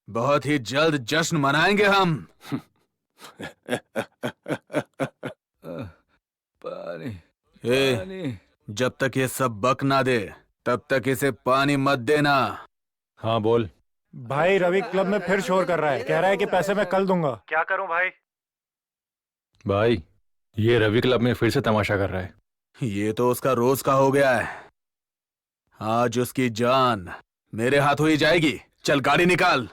बहुत ही जल्द जश्न मनाएंगे हम। पानी, पानी। जब तक ये सब बक ना दे तब तक इसे पानी मत देना। हाँ बोल। भाई रवि क्लब में फिर शोर कर रहा है, कह रहा है कि पैसे मैं कल दूंगा। क्या करूं भाई? भाई ये रवि क्लब में फिर से तमाशा कर रहा है। ये तो उसका रोज का हो गया है। आज उसकी जान मेरे हाथों ही जाएगी। चल गाड़ी निकाल।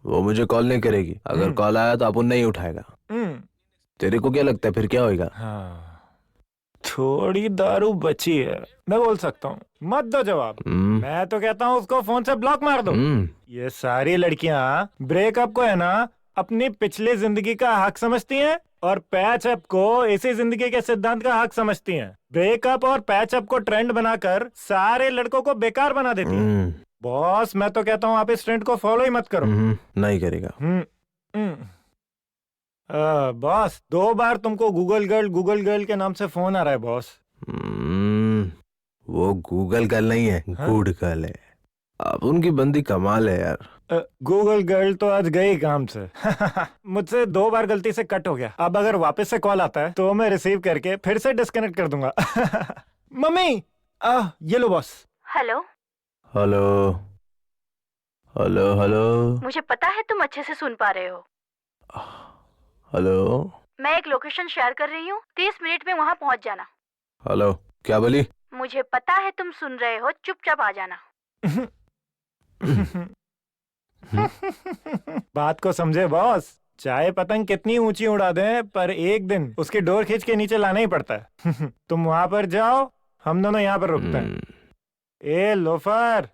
वो मुझे कॉल नहीं करेगी, अगर कॉल आया तो अपन नहीं उठाएगा। तेरे को क्या लगता है फिर क्या होएगा? हाँ, थोड़ी दारू बची है, मैं बोल सकता हूँ, मत दो जवाब। मैं तो कहता हूँ उसको फोन से ब्लॉक मार दो। ये सारी लड़कियां ब्रेकअप को है ना अपनी पिछली जिंदगी का हक समझती हैं और पैचअप को इसी जिंदगी के सिद्धांत का हक समझती हैं। ब्रेकअप और पैचअप को ट्रेंड बनाकर सारे लड़कों को बेकार बना देती हैं। बॉस मैं तो कहता हूँ आप इस ट्रेंड को फॉलो ही मत करो। नहीं करेगा। बॉस 2 बार तुमको गूगल गर्ल के नाम से फोन आ रहा है बॉस। वो गूगल गर्ल नहीं है, गुड गर्ल है। अब उनकी बंदी कमाल है यार। गूगल गर्ल तो आज गई काम से। मुझसे 2 बार गलती से कट हो गया। अब अगर वापस से कॉल आता है तो मैं रिसीव करके फिर से डिस्कनेक्ट कर दूंगा। मम्मी ये लो boss. Hello hello hello hello. मुझे पता है तुम अच्छे से सुन पा रहे हो। हेलो मैं एक लोकेशन शेयर कर रही हूँ, 30 मिनट में वहाँ पहुँच जाना। हेलो क्या बोली? मुझे पता है तुम सुन रहे हो, चुपचाप आ जाना। बात को समझे बॉस। चाहे पतंग कितनी ऊंची उड़ा दें पर एक दिन उसकी डोर खींच के नीचे लाना ही पड़ता है। तुम वहां पर जाओ, हम दोनों यहाँ पर रुकते हैं। ए लोफर।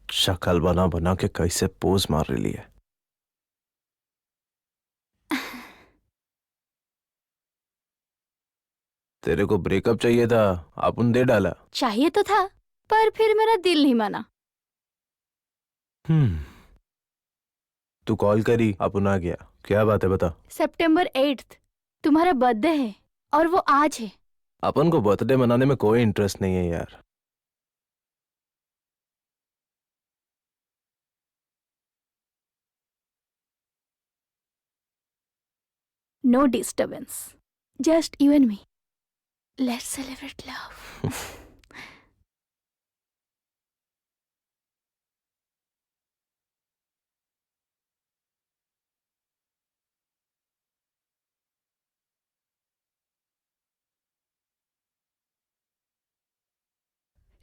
शक्ल बना बना के कैसे पोज मार रही है। तेरे को ब्रेकअप चाहिए था, अपन दे डाला। चाहिए तो था पर फिर मेरा दिल नहीं माना। तू कॉल करी, अपन आ गया। क्या बात है बता। सितंबर 8 तुम्हारा बर्थडे है और वो आज है। अपन को बर्थडे मनाने में कोई इंटरेस्ट नहीं है यार। No disturbance. Just you and me. Let's celebrate love.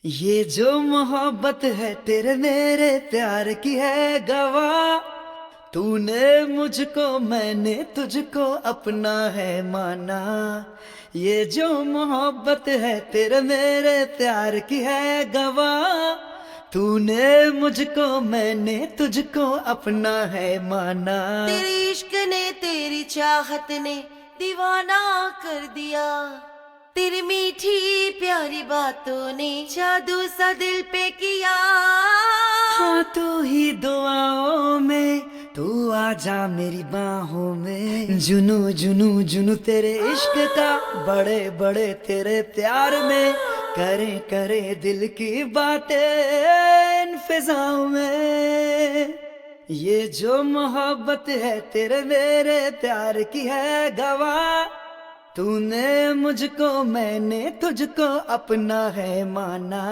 ये जो मोहब्बत है तेरे मेरे प्यार की है गवाह। तूने मुझको मैंने तुझको अपना है माना। ये जो मोहब्बत है तेरे मेरे प्यार की है गवाह। तूने मुझको मैंने तुझको अपना है माना। तेरे इश्क ने तेरी चाहत ने दीवाना कर दिया। तेरी मीठी प्यारी बातों ने जादू सा दिल पे किया। हाँ तू ही दुआओं में तू आजा मेरी बाहों में। जुनू जुनू जुनू तेरे इश्क का, बड़े बड़े तेरे प्यार में। करे करे दिल की बातें इन फिजाओं में। ये जो मोहब्बत है तेरे मेरे प्यार की है गवाह। तूने मुझको मैंने तुझको अपना है माना।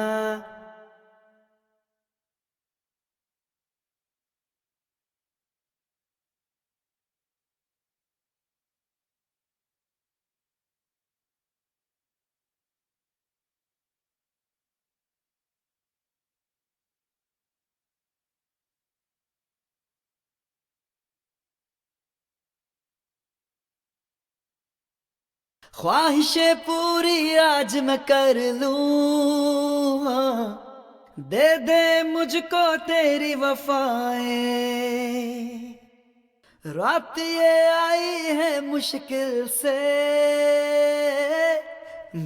ख्वाहिशें पूरी आज मैं कर लूं। हाँ, दे दे मुझको तेरी वफाएं। रात ये आई है मुश्किल से,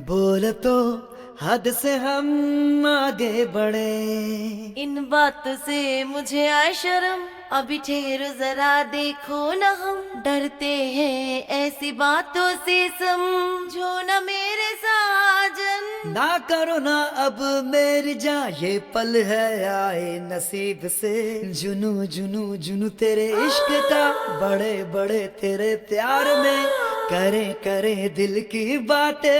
बोल तो हद से हम आगे बढ़े। इन बातों से मुझे आए शर्म, अभी ठहरो जरा देखो न हम डरते हैं ऐसी बातों से, समझो न मेरे साजन। ना करो ना अब मेरी जान, ये पल है आए नसीब से। जुनू जुनू जुनू तेरे इश्क का, बड़े बड़े तेरे प्यार में, करें करें दिल की बातें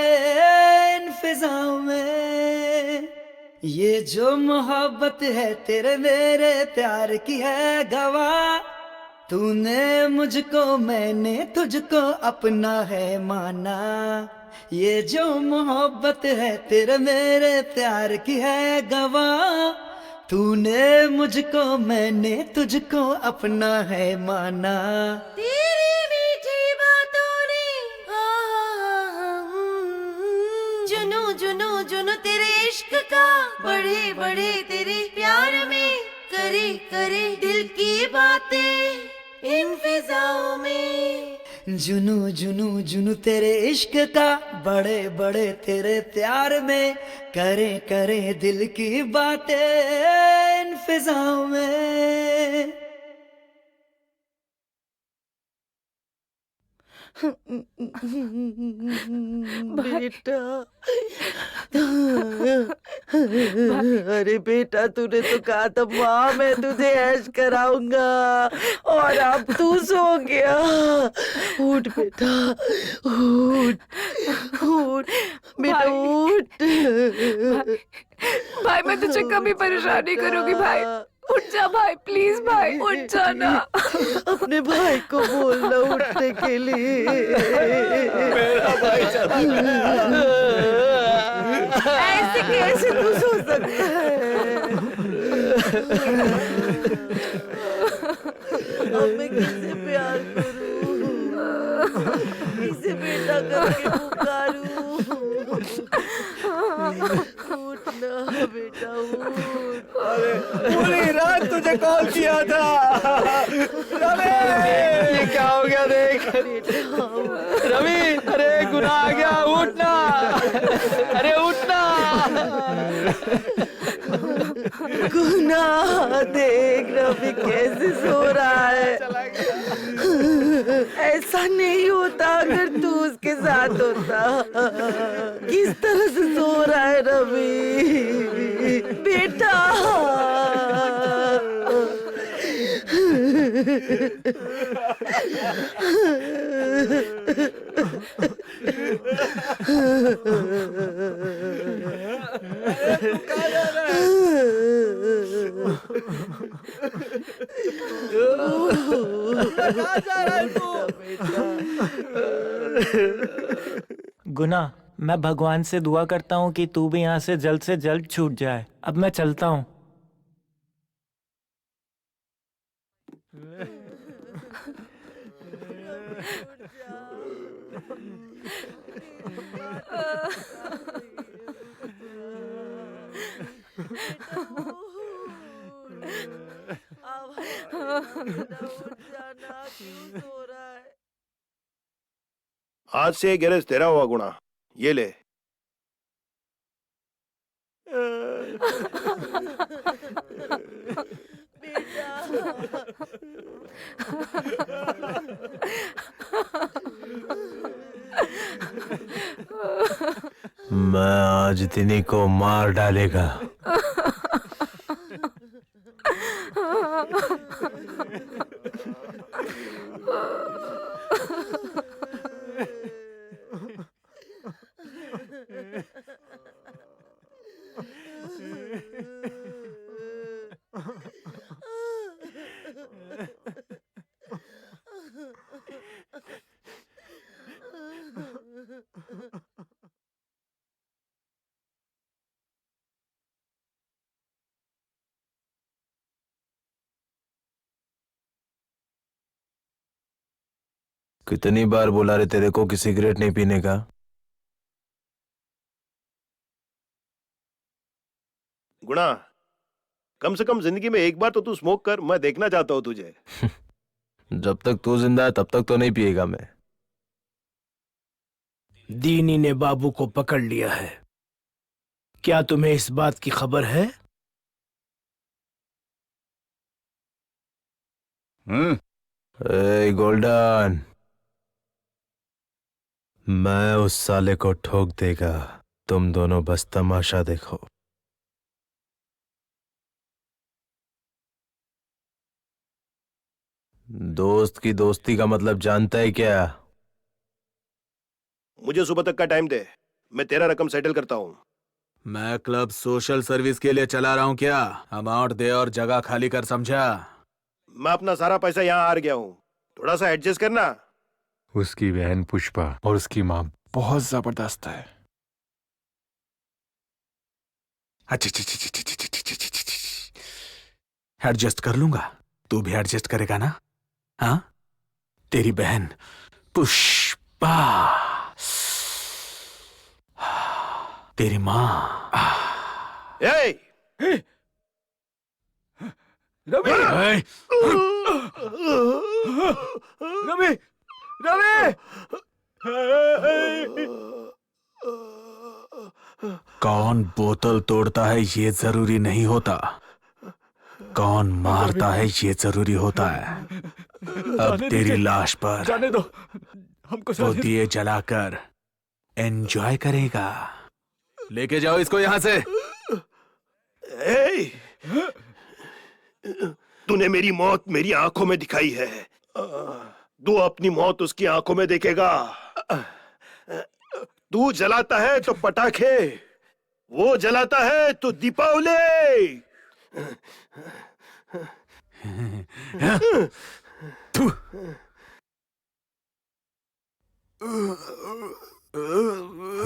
इन फिजाओं में। ये जो मोहब्बत है तेरे मेरे प्यार की है गवाह, तूने मुझको मैंने तुझको अपना है माना। ये जो मोहब्बत है तेरे मेरे प्यार की है गवाह, तूने मुझको मैंने तुझको अपना है माना। तेरी मीठी बातों ने जुनू जुनू जुनू तेरे इश्क का, बड़े बड़े तेरे प्यार में, करे करे दिल की बातें इन फिजाओं में। जुनू जुनू जुनू तेरे इश्क का, बड़े बड़े तेरे प्यार में, करे करे दिल की बातें इन फिजाओं में। बेटा अरे बेटा, तूने तो कहा था माँ मैं तुझे ऐश कराऊंगा, और अब तू सो गया। उठ बेटा, उठ उठ बेटा, उठ। भाई मैं तुझे कभी परेशान नहीं करूंगी भाई, उठ जा भाई, प्लीज भाई उठ जा ना। अपने भाई को बोलना उठने के लिए। मेरा भाई चला ऐसे कैसे तू सो सकता है? अब मैं किससे प्यार करूं, किसे बेटा करके पुकारूं? उठ ना बेटा, उठ। पूरी रात तुझे कॉल किया था। रवि, ये क्या हो गया देख। रवि, अरे गुनाह आ गया, उठना, अरे उठना। गुनाह देख रवि कैसे सो रहा है। ऐसा नहीं होता अगर तू उसके साथ होता। किस तरह से सो रहा है रवि बेटा। गुना, मैं भगवान से दुआ करता हूँ कि तू भी यहाँ से जल्द छूट जाए। अब मैं चलता हूँ। आज से ये गैरेज तेरा हुआ गुणा, ये ले। मैं आज तिनी को मार डालेगा। कितनी बार बोला रे तेरे को कि सिगरेट नहीं पीने का? गुणा, कम से कम जिंदगी में एक बार तो तू स्मोक कर, मैं देखना चाहता हूँ तुझे। जब तक तू जिंदा है तब तक तो नहीं पिएगा मैं। दीनी ने बाबू को पकड़ लिया है। क्या तुम्हें इस बात की खबर है? ए गोल्डन, मैं उस साले को ठोक देगा, तुम दोनों बस तमाशा देखो। दोस्त की दोस्ती का मतलब जानता है क्या? मुझे सुबह तक का टाइम दे, मैं तेरा रकम सेटल करता हूँ। मैं क्लब सोशल सर्विस के लिए चला रहा हूँ क्या? अमाउंट दे और जगह खाली कर, समझा? मैं अपना सारा पैसा यहाँ हार गया हूँ, थोड़ा सा एडजस्ट करना। उसकी बहन पुष्पा और उसकी माँ बहुत जबरदस्त है। एडजस्ट कर लूंगा, तू भी एडजस्ट करेगा ना? हाँ, तेरी बहन पुष्पा, तेरी माँ। रवि! रवि! रवि! कौन बोतल तोड़ता है ये जरूरी नहीं होता, कौन मारता है ये जरूरी होता है। अब तेरी लाश पर जाने दो हमको, वो दिए जलाकर एंजॉय करेगा। लेके जाओ इसको यहाँ से। तूने मेरी मौत मेरी आंखों में दिखाई है, तू अपनी मौत उसकी आंखों में देखेगा। तू जलाता है तो पटाखे, वो जलाता है तो दीपावली।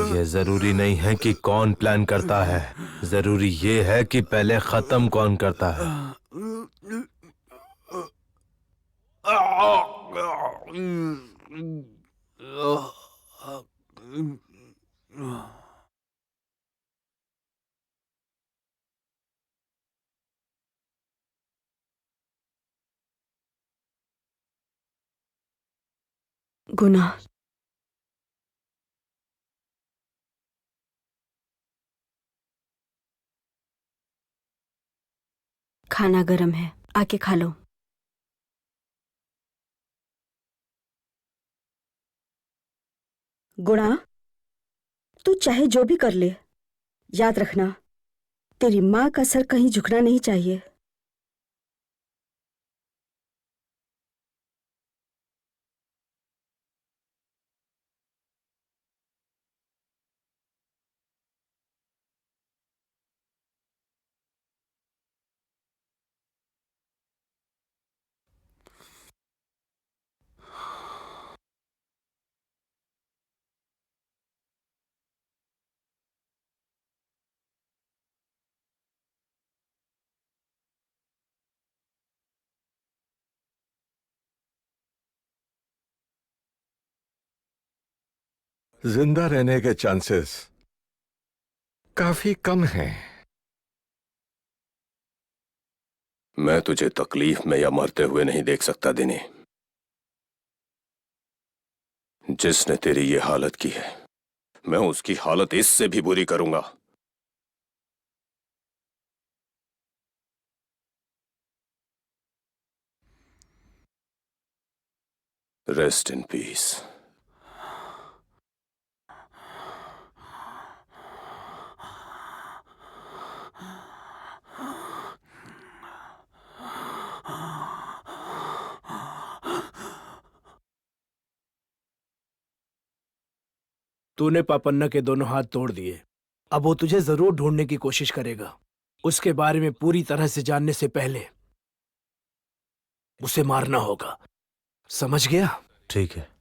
ये जरूरी नहीं है कि कौन प्लान करता है, जरूरी ये है कि पहले खत्म कौन करता है। गुना, खाना गरम है, आके खा लो। गुणा, तू चाहे जो भी कर ले, याद रखना तेरी माँ का सर कहीं झुकना नहीं चाहिए। जिंदा रहने के चांसेस काफी कम हैं। मैं तुझे तकलीफ में या मरते हुए नहीं देख सकता दिनी। जिसने तेरी ये हालत की है, मैं उसकी हालत इससे भी बुरी करूंगा। Rest in peace. तूने पापन्ना के दोनों हाथ तोड़ दिए, अब वो तुझे जरूर ढूंढने की कोशिश करेगा। उसके बारे में पूरी तरह से जानने से पहले उसे मारना होगा, समझ गया? ठीक है।